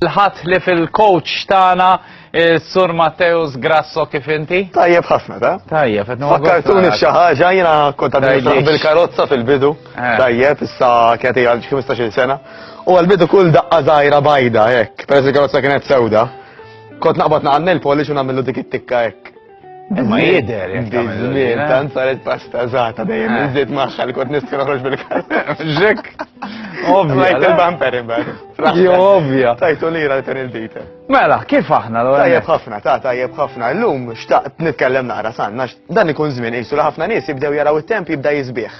il-ħadd li fil-coach tagħna Sur Matteus Grasso kif inti? Tajjeb ħafna, ta? Tajjeb, fakkartuni f'xi ħaġa, jiena kont għadni bil-karozza fil-bidu. Tajjeb, issa kienet għal 15-il sena. U għal-bidu kull daqqa żgħira bajda hekk, peress il-karozza kienet sewda. Kont naqbad naqgħan il-polish u nagħmlu dik it-tikka hekk. Ma jidher jekk Bizmin, tant saret pasta żgħata dejjem iżid magħha li kont nistgħu noħroġ bil-karozza. Ġek. Ovvja. il-bumper imbagħad. Ovvja. Tajtu lira l il-dita. Mela, kif aħna l Tajjeb ħafna, tajjeb ħafna. Llum xtaqt nitkellem naqra sanna, dan ikun żmien qisu li ħafna nies jibdew jaraw it-temp jibda jisbieħ.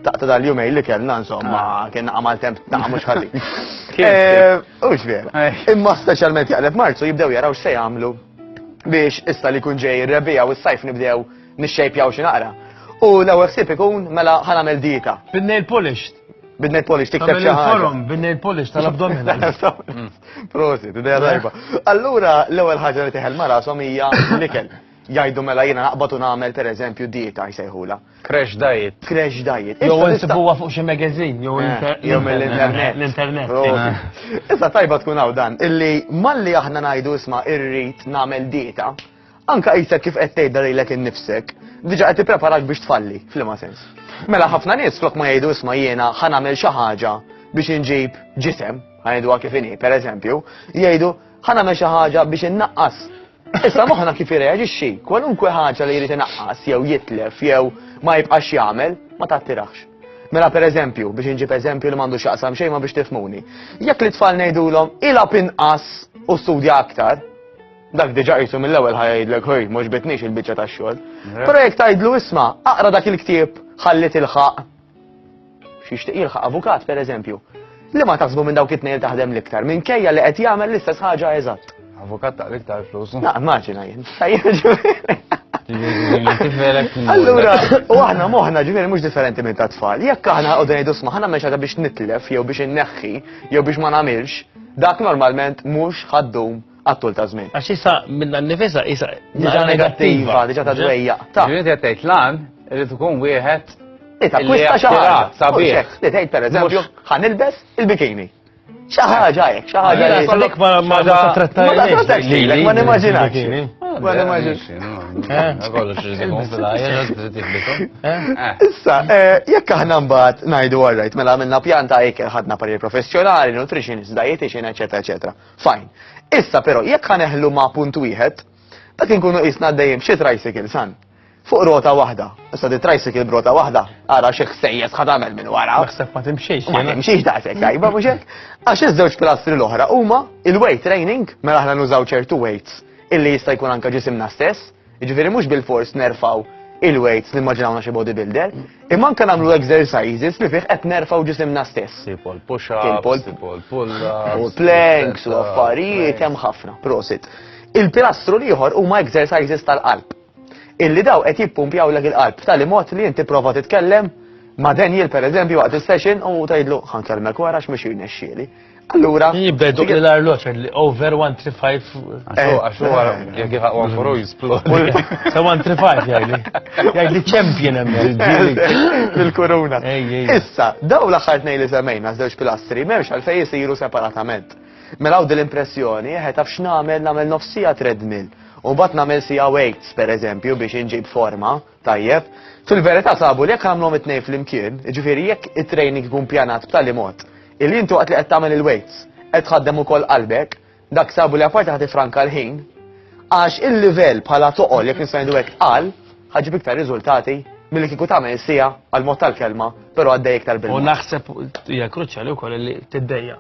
Taqta dal-jumej li kellna insomma kien naqamal temp naqa' mhux ħalli. Hux vera. Imma speċjalment jaqleb Marzu jibdew jaraw x'se jagħmlu biex issa li kun ġej ir-rebija u s-sajf nibdew nixxejpjaw xi naqra. U l-ewwel ħsieb ikun mela ħanamel dieta. Bin-nail polish. Bid-nail polish tikteb xi ħaġa. Bin-nail polish tal-abdominal. Prosit, idea tajba. Allura l-ewwel ħaġa li teħel marasom hija l-ikel. Jgħidu mela jiena naqbad u nagħmel pereżempju dieta jsejħula. Crash diet. Crash diet. Jew insibuha fuq xi magazine, jew mill-internet. L-internet. Issa tajba tkun hawn dan, illi malli aħna ngħidu isma' irrid nagħmel dieta, anke qisek kif qed tgħidha lilek innifsek, diġà qed tippreparak biex tfalli, f'liema sens. Mela ħafna nies flok ma jgħidu isma' jiena ħanagħmel xi ħaġa biex inġib ġisem, ħajduha kif inhi, pereżempju, jgħidu ħanagħmel xi ħaġa biex innaqqas. Issa moħħna kif irreaġixxi, kwalunkwe ħaġa li jrid inaqqas jew jitlef jew ma jibqax jagħmel ma tattirax. Mela pereżempju, biex inġib eżempju li m'għandux x'aqsam xejn ma biex tifhmuni. Jekk li tfal ngħidulhom ilab inqas u studja aktar, dak diġà qisu mill-ewwel ħajdlek ħoj mhux bitniex il-biċċa tax-xogħol. Però jekk tgħidlu isma' aqra dak il-ktieb ħallit ilħaq. X'jixtieq jilħaq avukat pereżempju. Li ma taħsbu minn dawk it-tnejn taħdem l-iktar minkejja li qed jagħmel l-istess ħaġa eżatt. Avukat taqlik tal-flus. Immaġina jien. Allura, u aħna moħħna ġifieri mhux differenti minn ta' tfal. Jekk aħna qogħdu ngħidu isma' ħana meċa biex nitlef jew biex inneħħi jew biex ma nagħmilx, dak normalment mhux ħaddum għat-tul ta' żmien. Għax issa minn nifisha issa diġà negattiva, diġà ta' dwejja. Ġifieri qed tgħid lan irid ikun wieħed kwista xi ħaġa. Sabiħ. Li tgħid pereżempju ħanilbes il-bikini. Xi ħaġa hekk, xi ħaġa li għalek ma trattajlek, ma nimmaġinax. Ma nimmaġinax. Issa, jekk aħna mbagħad ngħidu alright, mela għamilna pjanta ikel ħadna parir professjonali, nutritionist, dietitian, eċetera, eċetera. Fine. Issa però jekk ħaneħlu ma' punt wieħed, dak inkunu qisna għaddejjem xi tricycle san. Fuq rota waħda. Issa di tricycle b'rota waħda, ara xi ħsejjes ħad tagħmel minn wara. Naħseb ma timxiex. Ma timxiex daqshekk tajba mhux hekk. Għax iż-żewġ pilastri l-oħra huma il-weight training, mela aħna nużaw ċertu weights illi jista' jkun anke ġisimna stess, jiġifieri mhux bil-fors nerfaw il-weights li immaġinawna xi bodybuilder, imma anke nagħmlu exercises li fih qed nerfaw ġisimna stess. Simple push-ups, simple pull-ups, planks u affarijiet hemm ħafna, prosit. Il-pilastru ieħor huma exercises tal-qalb. Illi daw qed jippumpjawlek il-qalb b'tali mod li inti prova titkellem ma' Daniel pereżempju waqt is-session u tgħidlu ħankellmek wara x'mexxi jnexxieli. Allura jibda jduk li l-arloġ li over 135 għax huwa jekk one for all jisplod. Sa 135 jgħidli champion hemmhekk. Il-kuruna. Issa, daw l-aħħar tnejn li semmejna żewġ pilastri m'hemmx għalfejn isiru separatament. Mela hawn din l-impressjoni ħed taf x'nagħmel nofsija treadmill. U bat nagħmel sija weights pereżempju biex inġib forma, tajjeb. Fil-verità sabu li jekk nagħmluhom it-tnejn flimkien, jiġifieri jekk it-training ikun pjanat b'tali mod, illi intu waqt li qed tagħmel il-weights qed tħaddem ukoll qalbek, dak sabu li apparti ħadd ifranka l-ħin, għax il-livell bħala toqol jekk nista' ngħidu hekk qal, ħaġib iktar riżultati milli kieku tagħmel sija għal mod tal-kelma, però għaddej iktar bil. U naħseb hija kruċjali wkoll li tiddejja.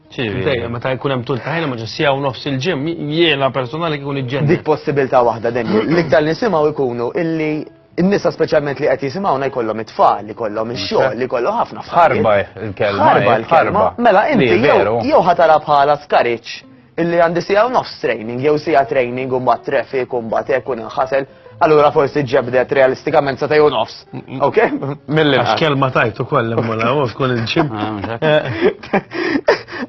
Dejja, meta jkun hemm tul ta' ħajna ma ġissija u nofs il-ġim, jiena personali kikun iġġenni. Dik possibilità waħda Daniel. L-iktar nisimgħu jkunu illi n-nisa speċjalment li qed jisimgħuna jkollhom it-tfal, li kollhom ix-xogħol, li kollhom ħafna ħarba il-kelma. Ħarba. Mela inti jew ħatara bħala skariċ illi għandi sija u nofs training, jew sija training u mbagħad traffic u mbagħad hekk u inħasel. Allura forsi ġebdet realistikament sa tajju nofs. Ok? Għax kelma tajtu kollha mola u tkun il-ġim.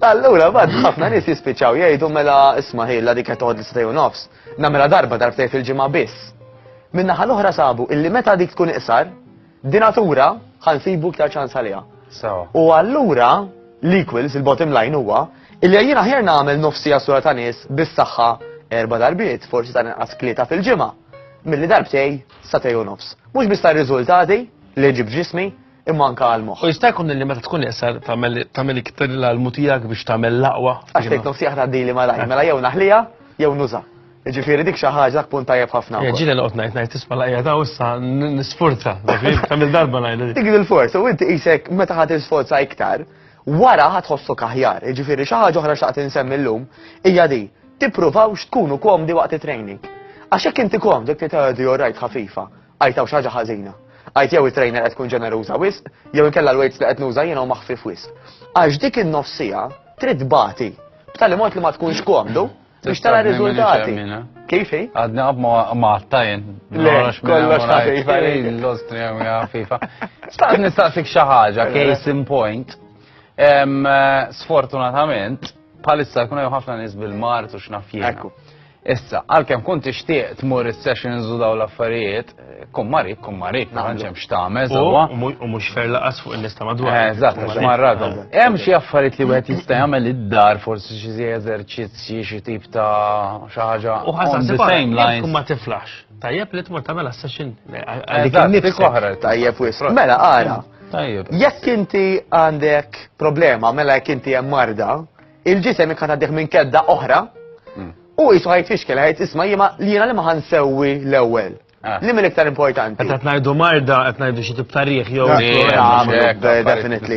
Allura bad ħafna nies jispiċċaw jgħidu mela isma' ħilla dik qed toħod li sa tajju nofs. Nagħmilha darba darbtej fil-ġimgħa biss. Min-naħa l-oħra sabu illi meta dik tkun iqsar, dinatura ħansibu iktar ċans għaliha. U allura l-equals, il-bottom line huwa Illi jiena ħjar nagħmel nofsija sura ta' nies bis-saħħa 4 darbiet, forsi ta' inqas tlieta fil-ġimgħa. Milli darbtej sa tejn u nofs. Mhux biss tar-riżultati li ġib ġismi imma anke għall-moħħ. U jista' jkun li meta tkun qesar tagħmel iktar l-mutijak biex tagħmel laqwa. Għax tgħid nofsija tgħaddili malaj, mela jew naħlija jew nuża. Jiġifieri dik xi ħaġa dak punt tajjeb ħafna. Ġieli noqgħod ngħid tisma' laqja ta' issa nisforza, tagħmel darba ngħid. Dik il-forza u inti qisek meta ħadd isforza iktar, wara ħadħossok aħjar. Jiġifieri xi ħaġa oħra xaqt insemmi llum hija di tippruvawx tkunu komdi waqt it-training. Għax hekk inti komdi dik tgħidu jorajt ħafifa, għajtaw xi ħaġa ħażina. Għajt jew it-trainer qed tkun ġeneruża wisq, jew inkella l-weights li qed nuża jiena maħfif wisq. Għax dik in-nofsija trid bati b'tali mod li ma tkunx komdu biex tara riżultati. Kif hi? Għadni għab ma għattajn. Le, kollox ħafifa. L-Ostrija ħafifa. Staqt nistaqsik xi ħaġa, case in point. Sfortunatament, palissa jkun hemm ħafna nies bil-mart u x'naf jiena. Ekku. Issa, għalkemm kont tixtieq tmur is-sessions u daw l-affarijiet, kun marik, ma tantx hemm x'tagħmel sewwa. U mhux fer laqas fuq in-nies ta' madwar. Eżatt, għax marradhom. Hemm xi affarijiet li wieħed jista' jagħmel id-dar, forsi xi eżerċizzji, xi tip ta' xi ħaġa U ħasan on the same lines. ma tiflax. Tajjeb li tmur tagħmel session. Dik oħra. Tajjeb wisq. Mela ara. Tajjeb. Jekk inti għandek problema, mela jekk inti hemm marda, il-ġisem ikun għaddek minn kedda oħra, u jisu ħajt fixkel, ħajt isma li jena li ma ħansewwi l-ewwel. Li mill-iktar importanti. Qed ngħidu marda, qed ngħidu xi tip tarih jew. Definitely.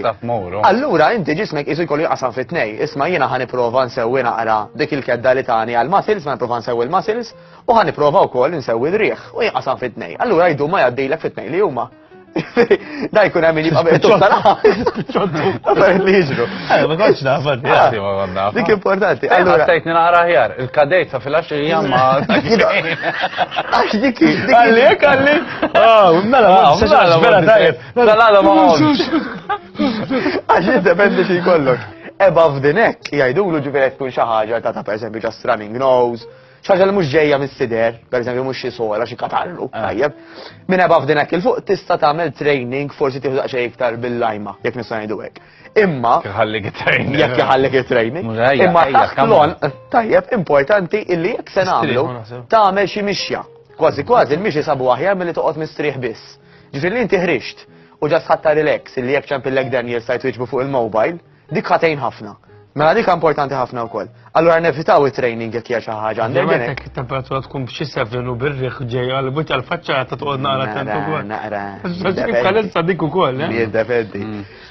Allura inti ġismek isu jkollu jqasam fit-tnej. Isma' jiena ħaniprova nsewwi naqra dik il-kedda li tani għall-muscles, ma nipprova nsewwi l-muscles, u ħaniprova wkoll nsewwi d-rieħ u jinqasam fit-tnej. Allura jdu ma jgħaddilek fit-tnej li huma. Da jkun hemm min jibqa' biċċotta. Affarijiet li jiġru. Ma kontx naf Dik importanti. Allura stajtni naqra ħjar, il-kadejza fil-10 ma. Għax dik. Għalli. Mela, vera tajjeb. Dal-għada ma għomx. Għax jiddependi xi jkollok. Eba f'dinek jgħidulu ġifieri tkun xi ħaġa ta' pereżempju just running nose, xaġa li mhux ġejja mis-sider, pereżempju mhux xi sola, xi katarru, tajjeb. Minn eba f'dinek il-fuq tista' tagħmel training forsi tieħu daqsxejn iktar bil-lajma, jekk nista' ngħidu hekk. Imma Ħallik it-training. jekk iħallek it-training. Imma taħtlon tajjeb importanti illi jekk se nagħmlu tagħmel xi mixja. Kważi kważi il-mixi sabu aħjar milli toqgħod mistrieħ biss. Ġifieri li inti ħrixt u ġast ħatta relax illi jekk ċemp il-leg Daniel sajt wiġbu fuq il-mobile, dik ħatejn ħafna. Mela dik importanti ħafna wkoll. Allura nevitaw it-training jekk hija xi ħaġa għandek. Jekk it-temperatura tkun b'xi 7 u bir-riħ ġej għal buċ għall-faċċa ta' toqgħod naqra temp ukoll. Naqra. Kalenza dik ukoll, Jiddependi.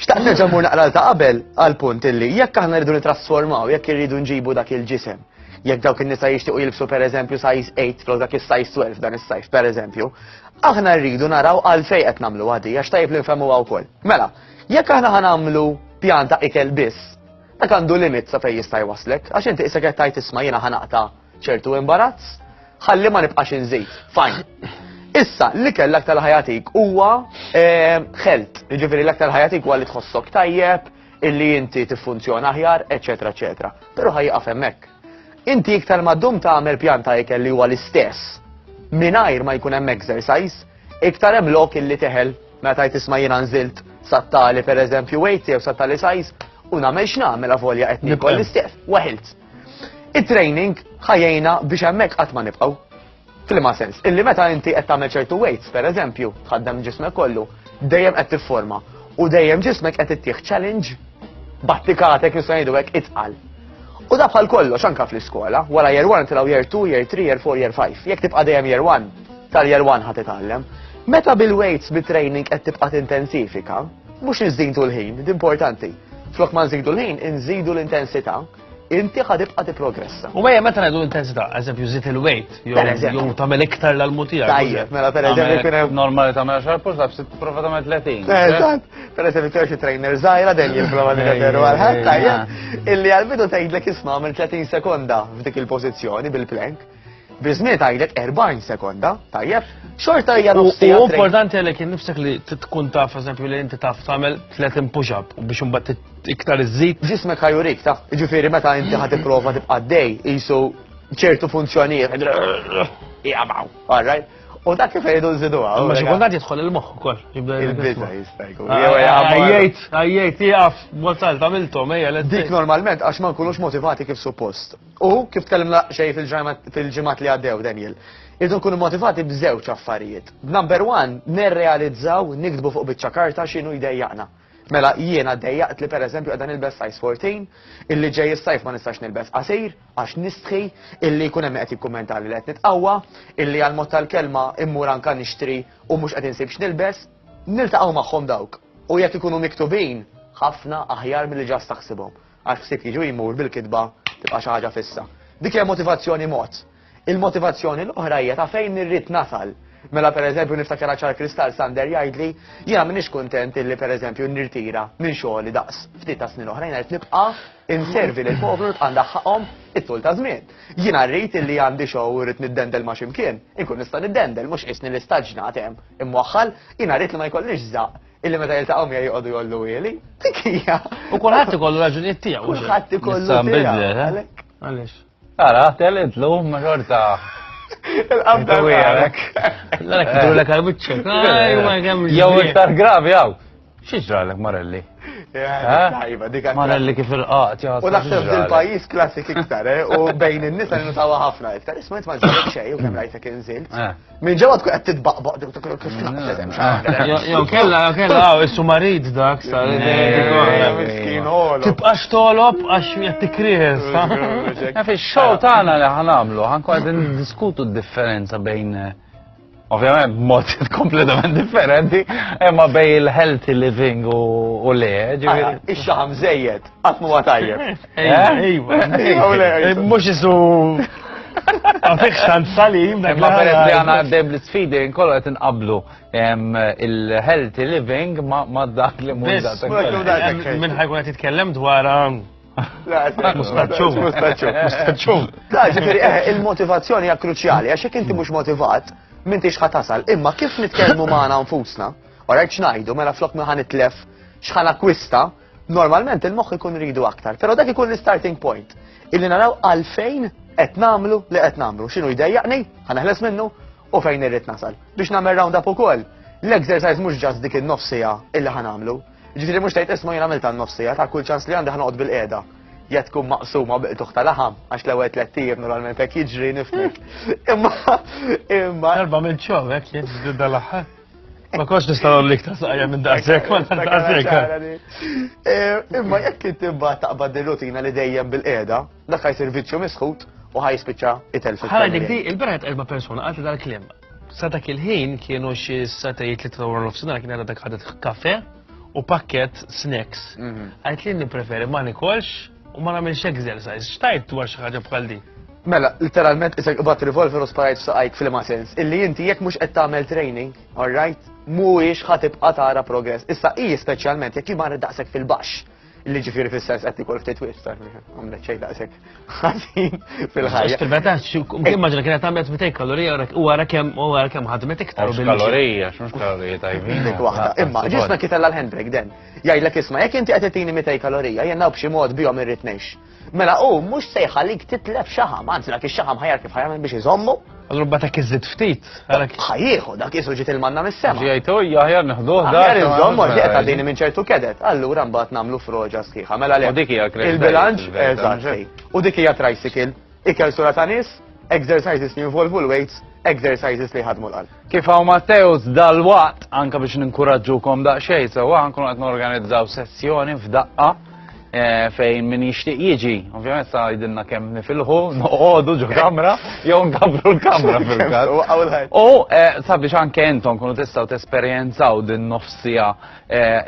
Xtaqt nerġa' mmur naqra ta' qabel għal punt illi jekk aħna rridu nitrasformaw, jekk irridu nġibu dak il-ġisem. Jekk dawk in-nisa jixtiequ jilbsu pereżempju size 8 flok dak is-size 12 dan is-sajf pereżempju, aħna rridu naraw għalfejn qed nagħmlu għadi għax tajjeb li nfehmuha wkoll. Mela, jekk aħna ħanamlu pjanta ikel biss, dak għandu limit sa fejn jista' jwaslek, għax inti issa qed tajt isma' jiena ħanaqta' ċertu imbarazz, ħalli ma nibqax inżid. Fajn. Issa, l-ikel l-aktar ħajatik huwa ħelt, jiġifieri l-aktar ħajatik huwa li tħossok tajjeb, illi inti tiffunzjona aħjar, eċetera, eċetera. Però ħajqaf hemmhekk. Inti iktar ma ddum tagħmel pjanta ikel li huwa l-istess mingħajr ma jkun hemm exercise, iktar hemm lok illi teħel meta tisma' jiena nżilt sattali pereżempju weight jew sattali size u nagħmel x'nagħmel avolja qed nikol l-istess, waħilt. It-training ħajjejna biex hemmhekk qatt ma nibqgħu. Fil-ma sens, illi meta inti qed tagħmel ċertu weights, pereżempju, tħaddem ġismek kollu, dejjem qed tifforma u dejjem ġismek qed ittieħ challenge battikatek nista' ngħidu hekk itqal. U da bħal kollox anke fl-iskola, wara year 1 tilgħu year 2, year 3, year 4, year 5. Jekk tibqa' dejjem year 1, tal-year 1 ħadd titgħallem. Meta bil-weights bit-training qed tibqa' tintensifika, mhux nżidu l-ħin, importanti. Flok ma nżidu l-ħin, inżidu l-intensità, inti ħadibqa' tipprogressa. U meta ngħidu intensità, eżempju żid il-weight, jew tagħmel iktar l-mutija. Tajjeb, mela pereżempju kien hemm normali tagħmel 10 push ups, tipprova tagħmel 30. Eżatt, pereżempju kien xi trainer żgħira dejjem jipprova nagħmlu għal ħadd tajjeb, illi għall-bidu tgħidlek isma' għamel 30 sekonda f'dik il-pożizzjoni bil-plank. Biżmien tgħidlek 40 sekonda, tajjeb, xorta hija nofsija. U importanti għalek nifsek li tkun taf, eżempju, li inti taf tagħmel 30 push-up u biex imbagħad iktar iżid. Ġismek ħajurik ta' ġifieri meta inti ħad tipprova tibqa' dej qisu ċertu funzjonijiet. Jaqbgħu, all right? U dak kif jgħidu nżiduha. Ma xi kultant jidħol il-moħħ ukoll. Il-biża jista' jkun. Għajjejt, jgħaf, wasalt, għamiltom, Dik normalment għax ma nkunux motivati kif suppost. U kif tkellimna xej fil-ġimgħat li għaddew, Daniel. Irdu nkunu motivati b'żewġ affarijiet. Number one, nirrealizzaw, nikdbu fuq biċċa karta x'inhu jdejjaqna. Mela jiena ddejjaqt li pereżempju qegħda nilbes size 14, illi ġej is-sajf ma nistax nilbes qasir għax nistħi, illi jkun hemm qed jikkummenta li qed nitqawwa, illi għal mod tal-kelma immur anke nixtri u mhux qed insib x'nilbes, niltaqgħu magħhom dawk. U jekk ikunu miktubin, ħafna aħjar milli ġas taħsibhom. Għax ħsieb jiġu jmur bil-kitba tibqa' xi ħaġa fissa. Dik hija motivazzjoni mod. Il-motivazzjoni l-oħra hija ta' fejn irrid nasal. Mela pereżempju niftakar ċar Kristall Sander jgħidli jiena m'iniex kuntent illi pereżempju nirtira minn xogħli daqs ftit ta' snin oħrajn qed nibqa' inservi lil povru għandha ħaqhom it-tul ta' żmien. Jiena rrid illi għandi show u rrid niddendel ma' x'imkien, inkun nista' niddendel mhux qisni li staġnat hemm imwaħħal, jiena rrid li ma jkollix żaq illi meta jiltaqgħu miegħi jqogħdu jollu wieli. Dik hija. U kulħadd ikollu raġunijiet tiegħu. Kulħadd ikollu tiegħu. Għaliex. Ara, telitlu maġorta. Il-qabda għalek. L-għalek tidru l-għak għal-bicċa. Jew iktar gravi għaw. Xieġralek, Marelli? Tajba, dik Marelli kif il-qat, U naħseb dil-pajis klassik iktar, u bejn in-nisa li nutawa ħafna iktar. Isma' ma ġrek xej u kemm rajtek inżilt. Minn ġewwa tkun qed titbaqbaq kif naħseb hemm Jew kella issu marid dak sar. Miskin ħolo. Tibqax tolob għax qed tikries. Fix-show tagħna li ħanamlu, ħankun qed niddiskutu d-differenza bejn ovvjament mod kompletament differenti, imma bej il-healthy living u le, ġifieri. Ix-xaħam żejjed, qatt huwa tajjeb. Ejwa. Mhux isu għatik xtant salim. Imma pereżempju għandna għaddem l-sfidi nkollu qed inqablu il-healthy living ma dak li mhux Minn ħajkun qed jitkellem dwar mustaċċum. La, ġifieri il-motivazzjoni hija kruċjali għax jekk inti mhux motivat, m'intix ħatasal. Imma kif nitkellmu magħna nfusna, orajt x'ngħidu mela flok ma ħanitlef x'ħan akkwista, normalment il-moħħ ikun ridu aktar. Però dak ikun l-starting point. Illi naraw għalfejn qed nagħmlu li qed nagħmlu. X'inhu jdejjaqni, ħaneħles minnu u fejn irrid nasal. Biex nagħmel round up ukoll. L-exercise mhux ġast dik in-nofsija illi ħanamlu. Ġifieri mhux tgħid isma' jien għamilta n-nofsija ta' kull ċans li għandi ħanoqgħod bil-qiegħda. Jekk tkun maqsuma biqtuħ tal-laħam, għax l-ewwel tliet tiegħek normalment hekk jiġri nifnek. Imma Erba' mill-ċov hekk jiġri dal-aħħar. Ma konx nistgħu l-iktar saqja minn daqshekk wara daqshekk. Imma jekk inti mbagħad taqbad ir-rutina li dejjem bil-qiegħda, dak ħajsir viċċju misħut u ħajspiċċa itel Ħala dik di il-beret erba' persuna qalti dal-kliem. Sa dak il-ħin kienu xi satejt li tawra nofsinhar kien dak ħadet kafe u pakket snacks. Għajt li nippreferi ma nikolx u ma nagħmilx exercise. X'tajt dwar xi ħaġa bħal di? Mela, literalment isek bat revolver u sparajt f'saqajk fil-ma sens. Illi inti jekk mhux qed tagħmel training, alright, mhuwiex ħatibqa' tara progress. Issa hi speċjalment jekk jimar daqshekk fil-baxx. Illi ġifieri fis-sens qed ikol ftit wisq għamlet xejn daqshekk ħażin fil-ħajja. Fil-metax, immaġina kienet tagħmel 200 kalorija u wara kemm ħadmet iktar. Kalorija, x'mhux kalorija tajbin. Dik waħda. Imma ġisna kitella l-handbrake den. Jgħidlek isma' jekk inti qed titini 200 kalorija, jenna b'xi mod bihom irrid ngħix. Mela mhux se jħallik titlef xaħam, anzi dak ix-xaħam ħajar kif ħajamel biex iżommu. Allura bata kiżid ftit. Ħajjieħu dak isu ġiet il-manna mis-sema. Ġejtu aħjar neħduh dak. Aħjar iżommu ġiet għaddini minn ċertu kedet. Allura mbagħad nagħmlu froġa sħiħa. Mela le. dik hija il-bilanċ eżatt. U dik hija tricycle. Ikel sura ta' nies, exercises li involvu l-weights, exercises li ħadmu l-qalb. Kif hawn Matteus dal-waqt anke biex ninkoraġġukom daqsxejn sewwa nkunu qed norganizzaw sessjoni f'daqqa fejn min jixtieq jiġi. Ovvjament sa jidilna kemm nifilħu, noqogħdu ġo kamra, jew nkabru l-kamra fil-każ. U sabiex anke intom kunu tistgħu tesperjenzaw din nofsija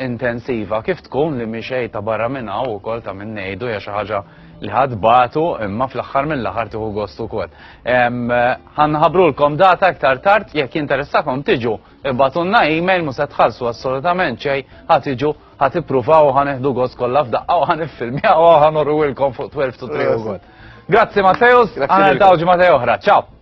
intensiva kif tkun li mixej ta' barra minn hawn ukoll ta' minn ngħidu hija xi ħaġa li ħadbatu imma fl-aħħar mill-aħħar tieħu gost ukoll. Ħanħabrulkom data iktar tard jekk jinteressakom tiġu ibbatunna email mhux se tħallsu assolutament xejn ħatiġu ħatippruvaw ħaneħdu gost kollha f'daqqa u ħaniffilmjaw u ħanorruwilkom fuq 12 to 3 ukoll. Grazzi Matteus, għana l-tawġi Matteo oħra, ciao!